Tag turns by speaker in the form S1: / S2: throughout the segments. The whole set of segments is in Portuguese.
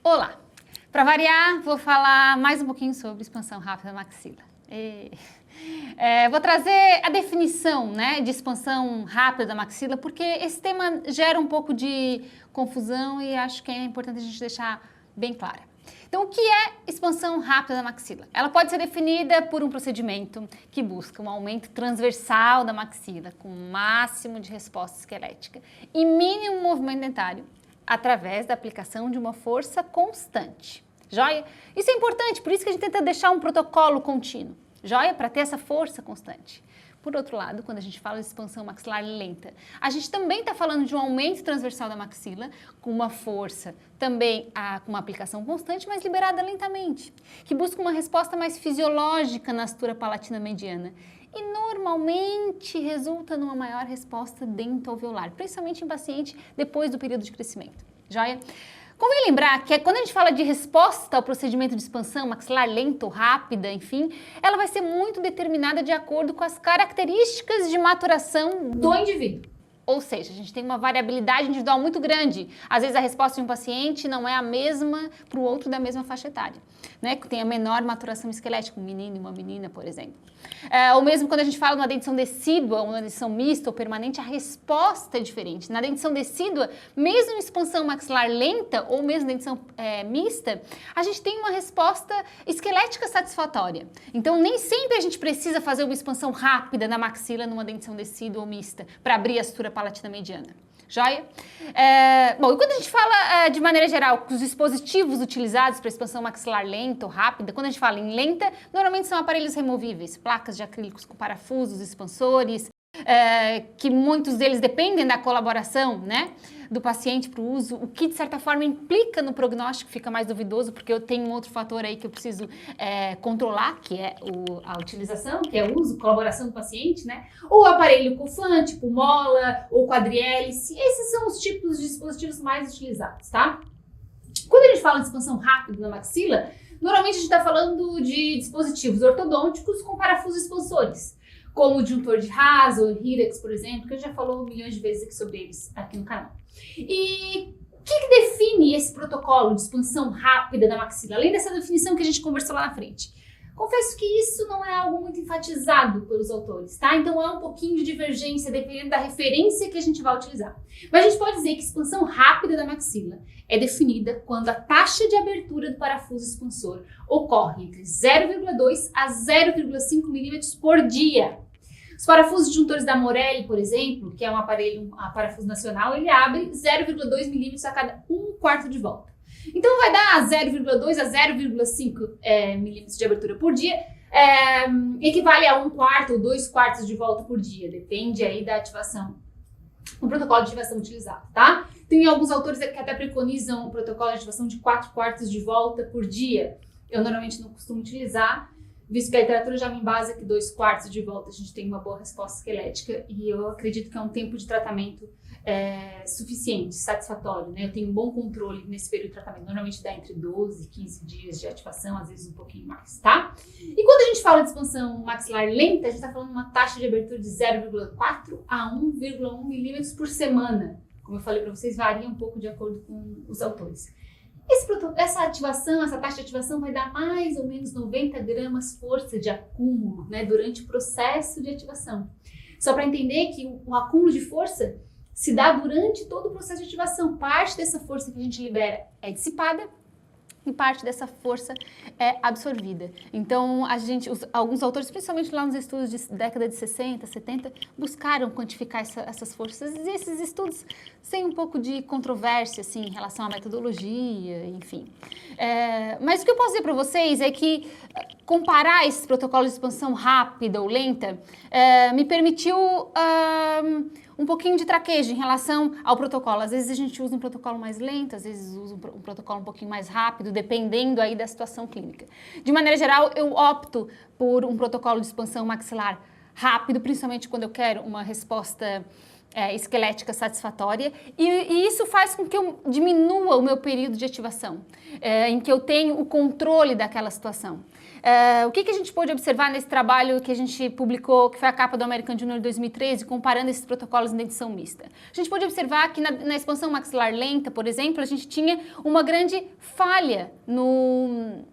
S1: Olá! Para variar, vou falar mais um pouquinho sobre expansão rápida da maxila. Vou trazer a definição, de expansão rápida da maxila, porque esse tema gera um pouco de confusão e acho que é importante a gente deixar bem clara. Então, o que é expansão rápida da maxila? Ela pode ser definida por um procedimento que busca um aumento transversal da maxila, com máximo de resposta esquelética e mínimo movimento dentário, através da aplicação de uma força constante. Joia? Isso é importante, por isso que a gente tenta deixar um protocolo contínuo. Joia? Para ter essa força constante. Por outro lado, quando a gente fala de expansão maxilar lenta, a gente também está falando de um aumento transversal da maxila, com uma força também com uma aplicação constante, mas liberada lentamente, que busca uma resposta mais fisiológica na sutura palatina mediana e normalmente resulta numa maior resposta dento-alveolar, principalmente em paciente depois do período de crescimento. Joia? Convém lembrar que quando a gente fala de resposta ao procedimento de expansão maxilar lenta ou rápida, enfim, ela vai ser muito determinada de acordo com as características de maturação do indivíduo. Ou seja, a gente tem uma variabilidade individual muito grande. Às vezes a resposta de um paciente não é a mesma para o outro da mesma faixa etária, que tem a menor maturação esquelética, um menino e uma menina, por exemplo. Ou mesmo quando a gente fala de uma dentição decídua, uma dentição mista ou permanente, a resposta é diferente. Na dentição decídua, mesmo em expansão maxilar lenta ou mesmo dentição mista, a gente tem uma resposta esquelética satisfatória. Então, nem sempre a gente precisa fazer uma expansão rápida na maxila numa dentição decídua ou mista para abrir a sutura palatina mediana. Joia? Bom, e quando a gente fala de maneira geral os dispositivos utilizados para expansão maxilar lenta ou rápida, quando a gente fala em lenta, normalmente são aparelhos removíveis, placas de acrílicos com parafusos, expansores, que muitos deles dependem da colaboração, do paciente para o uso, o que de certa forma implica no prognóstico, fica mais duvidoso, porque eu tenho um outro fator aí que eu preciso controlar, que é a utilização, que é o uso, colaboração do paciente, ou aparelho COFAN, tipo mola ou quadrihélice. Esses são os tipos de dispositivos mais utilizados, tá? Quando a gente fala de expansão rápida na maxila, normalmente a gente está falando de dispositivos ortodônticos com parafusos expansores, como o disjuntor de Haas ou Hirex, por exemplo, que eu já falou milhões de vezes aqui sobre eles aqui no canal. E o que define esse protocolo de expansão rápida da maxila, além dessa definição que a gente conversou lá na frente? Confesso que isso não é algo muito enfatizado pelos autores, tá? Então há um pouquinho de divergência dependendo da referência que a gente vai utilizar. Mas a gente pode dizer que expansão rápida da maxila é definida quando a taxa de abertura do parafuso expansor ocorre entre 0,2 a 0,5 milímetros por dia. Os parafusos disjuntores da Morelli, por exemplo, que é um aparelho, um parafuso nacional, ele abre 0,2 milímetros a cada 1/4 de volta. Então vai dar 0,2 a 0,5 milímetros de abertura por dia, equivale a 1/4 ou 2/4 de volta por dia, depende aí da ativação, o protocolo de ativação utilizado, tá? Tem alguns autores que até preconizam o protocolo de ativação de 4/4 de volta por dia. Eu normalmente não costumo utilizar, visto que a literatura já me embasa que 2/4 de volta a gente tem uma boa resposta esquelética e eu acredito que é um tempo de tratamento suficiente, satisfatório, Eu tenho um bom controle nesse período de tratamento, normalmente dá entre 12 e 15 dias de ativação, às vezes um pouquinho mais, tá? E quando a gente fala de expansão maxilar lenta, a gente está falando de uma taxa de abertura de 0,4 a 1,1 milímetros por semana. Como eu falei para vocês, varia um pouco de acordo com os autores. Essa taxa de ativação vai dar mais ou menos 90 gramas força de acúmulo, durante o processo de ativação. Só para entender que o acúmulo de força se dá durante todo o processo de ativação. Parte dessa força que a gente libera é dissipada e parte dessa força é absorvida. Então, alguns autores, principalmente lá nos estudos de década de 60, 70, buscaram quantificar essas forças. E esses estudos sem um pouco de controvérsia, em relação à metodologia, enfim. Mas o que eu posso dizer para vocês é que comparar esses protocolos de expansão rápida ou lenta me permitiu um pouquinho de traquejo em relação ao protocolo. Às vezes a gente usa um protocolo mais lento, às vezes usa um protocolo um pouquinho mais rápido, dependendo aí da situação clínica. De maneira geral, eu opto por um protocolo de expansão maxilar rápido, principalmente quando eu quero uma resposta esquelética satisfatória e isso faz com que eu diminua o meu período de ativação, em que eu tenho o controle daquela situação. O que a gente pôde observar nesse trabalho que a gente publicou, que foi a capa do American Journal de 2013, comparando esses protocolos em dentição mista? A gente pôde observar que na expansão maxilar lenta, por exemplo, a gente tinha uma grande falha no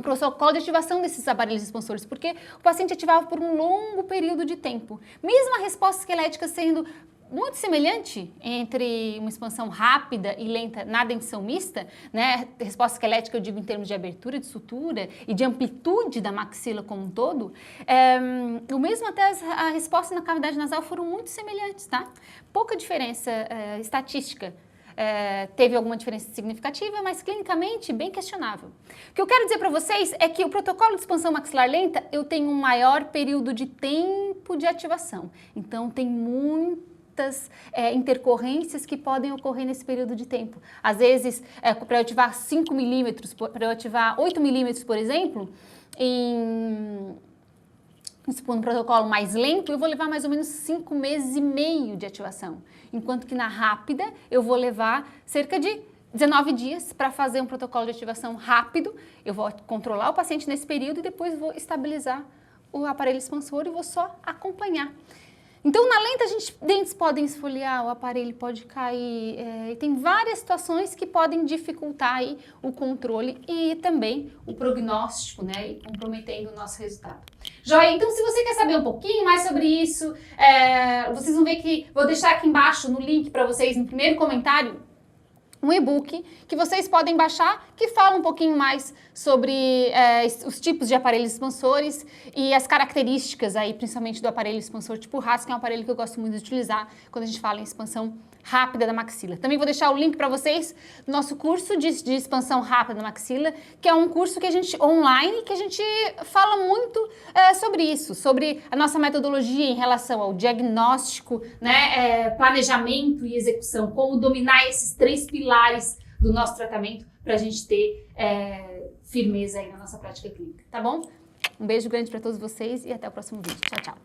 S1: protocolo de ativação desses aparelhos expansores, porque o paciente ativava por um longo período de tempo. Mesmo a resposta esquelética sendo muito semelhante entre uma expansão rápida e lenta na dentição mista, né? Resposta esquelética eu digo em termos de abertura de sutura e de amplitude da maxila como um todo, o mesmo até a resposta na cavidade nasal foram muito semelhantes, tá? Pouca diferença estatística. Teve alguma diferença significativa, mas clinicamente bem questionável. O que eu quero dizer para vocês é que o protocolo de expansão maxilar lenta, eu tenho um maior período de tempo de ativação. Então, tem muitas intercorrências que podem ocorrer nesse período de tempo. Às vezes, para eu ativar 5 milímetros, para eu ativar 8 milímetros, por exemplo, no protocolo mais lento, eu vou levar mais ou menos 5 meses e meio de ativação. Enquanto que na rápida, eu vou levar cerca de 19 dias para fazer um protocolo de ativação rápido. Eu vou controlar o paciente nesse período e depois vou estabilizar o aparelho expansor e vou só acompanhar. Então, na lenta, dentes podem esfoliar, o aparelho pode cair, e tem várias situações que podem dificultar aí o controle e também o prognóstico, né, e comprometendo o nosso resultado. Joia? Então, se você quer saber um pouquinho mais sobre isso, vocês vão ver que vou deixar aqui embaixo no link para vocês, no primeiro comentário, um e-book que vocês podem baixar que fala um pouquinho mais sobre os tipos de aparelhos expansores e as características aí, principalmente do aparelho expansor tipo RAS, que é um aparelho que eu gosto muito de utilizar quando a gente fala em expansão rápida da maxila. Também vou deixar o link para vocês do nosso curso de expansão rápida da maxila, que é um curso que a gente online, que a gente fala muito sobre isso, sobre a nossa metodologia em relação ao diagnóstico, né, planejamento e execução, como dominar esses 3 pilares do nosso tratamento para a gente ter firmeza aí na nossa prática clínica, tá bom? Um beijo grande para todos vocês e até o próximo vídeo. Tchau, tchau!